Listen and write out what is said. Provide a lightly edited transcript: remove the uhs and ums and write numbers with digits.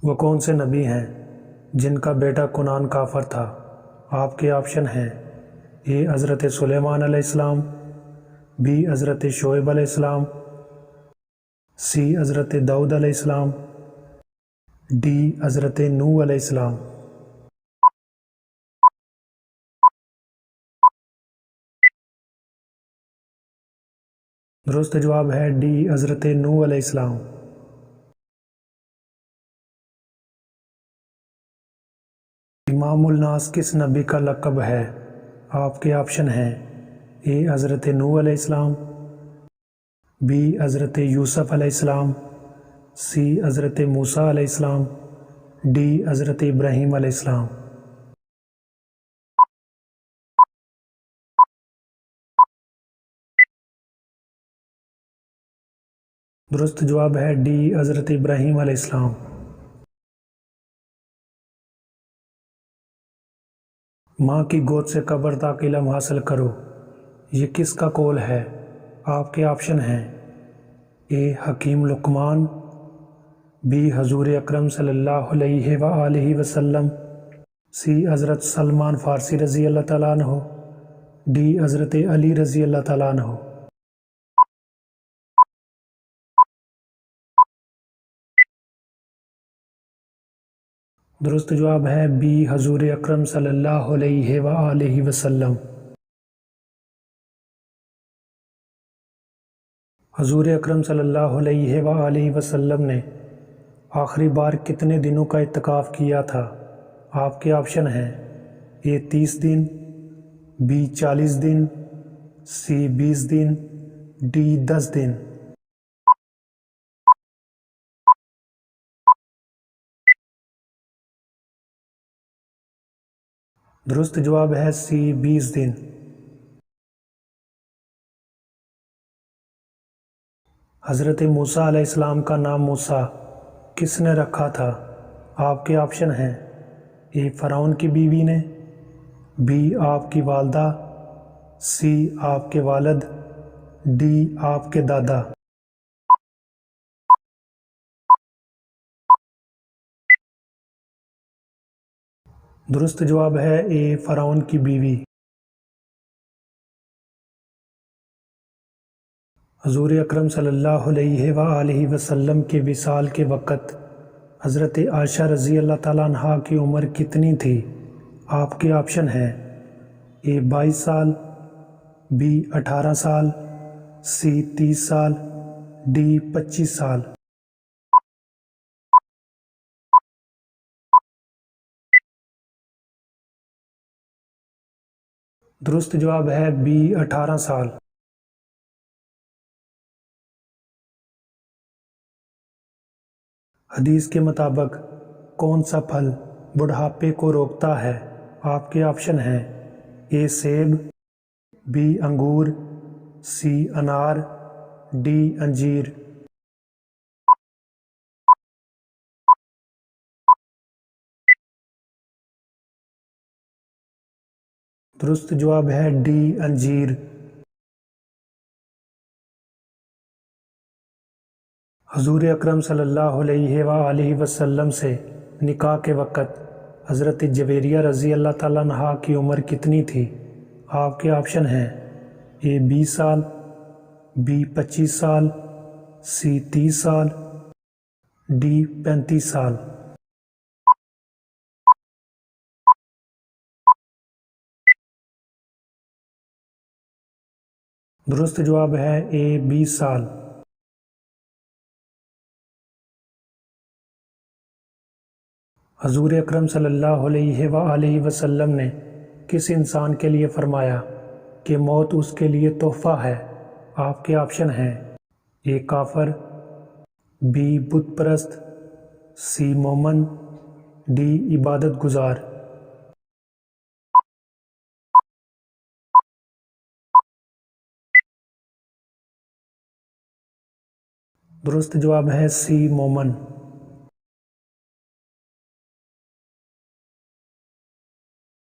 وہ کون سے نبی ہیں جن کا بیٹا کنعان کافر تھا؟ آپ کے آپشن ہیں: اے حضرت سلیمان علیہ السلام، بی حضرت شعیب علیہ السلام، سی حضرت داؤد علیہ السلام، ڈی حضرت نوح علیہ السلام۔ درست جواب ہے ڈی حضرت نوح علیہ السلام۔ امام الناس کس نبی کا لقب ہے؟ آپ کے آپشن ہیں: اے حضرت نوح علیہ السلام، بی حضرت یوسف علیہ السلام، سی حضرت موسیٰ علیہ السلام، ڈی حضرت ابراہیم علیہ السلام۔ درست جواب ہے ڈی حضرت ابراہیم علیہ السلام۔ ماں کی گود سے قبر تک علم حاصل کرو، یہ کس کا قول ہے؟ آپ کے آپشن ہیں: اے حکیم لقمان، بی حضور اکرم صلی اللہ علیہ وآلہ وسلم، سی حضرت سلمان فارسی رضی اللہ تعالیٰ عنہ، ڈی حضرت علی رضی اللہ تعالیٰ عنہ۔ درست جواب ہے بی حضور اکرم صلی اللہ علیہ وآلہ وسلم۔ حضور اکرم صلی اللہ علیہ وآلہ وسلم نے آخری بار کتنے دنوں کا اعتکاف کیا تھا؟ آپ کے آپشن ہیں: اے 30 دن، be 40 then, C 20 then, D 10 دن۔ درست جواب ہے سی 20 دن۔ حضرت موسیٰ علیہ السلام کا نام موسیٰ کس نے رکھا تھا؟ آپ کے آپشن ہیں: اے فرعون کی بیوی نے، بی آپ کی والدہ، سی آپ کے والد، ڈی آپ کے دادا۔ درست جواب ہے اے فرعون کی بیوی۔ حضور اکرم صلی اللہ علیہ وآلہ وسلم کے وصال کے وقت حضرت عائشہ رضی اللہ تعالیٰ عنہا کی عمر کتنی تھی؟ آپ کے آپشن ہیں: اے 22 سال، بی 18 سال، سی 30 سال، ڈی 25 سال۔ درست جواب ہے بی 18 سال۔ حدیث کے مطابق کون سا پھل بڑھاپے کو روکتا ہے؟ آپ کے آپشن ہیں: اے سیب، بی انگور، سی انار، ڈی انجیر۔ درست جواب ہے ڈی انجیر۔ حضور اکرم صلی اللہ علیہ وآلہ وسلم سے نکاح کے وقت حضرت جویریہ رضی اللہ تعالیٰ عنہا کی عمر کتنی تھی؟ آپ کے آپشن ہیں: اے 20 سال، بی 25 سال، سی 30 سال، ڈی 35 سال۔ درست جواب ہے اے 20 سال۔ حضور اکرم صلی اللہ علیہ وآلہ وسلم نے کس انسان کے لیے فرمایا کہ موت اس کے لیے تحفہ ہے؟ آپ کے آپشن ہیں: اے کافر، بی بت پرست، سی مومن، ڈی عبادت گزار۔ درست جواب ہے سی مومن۔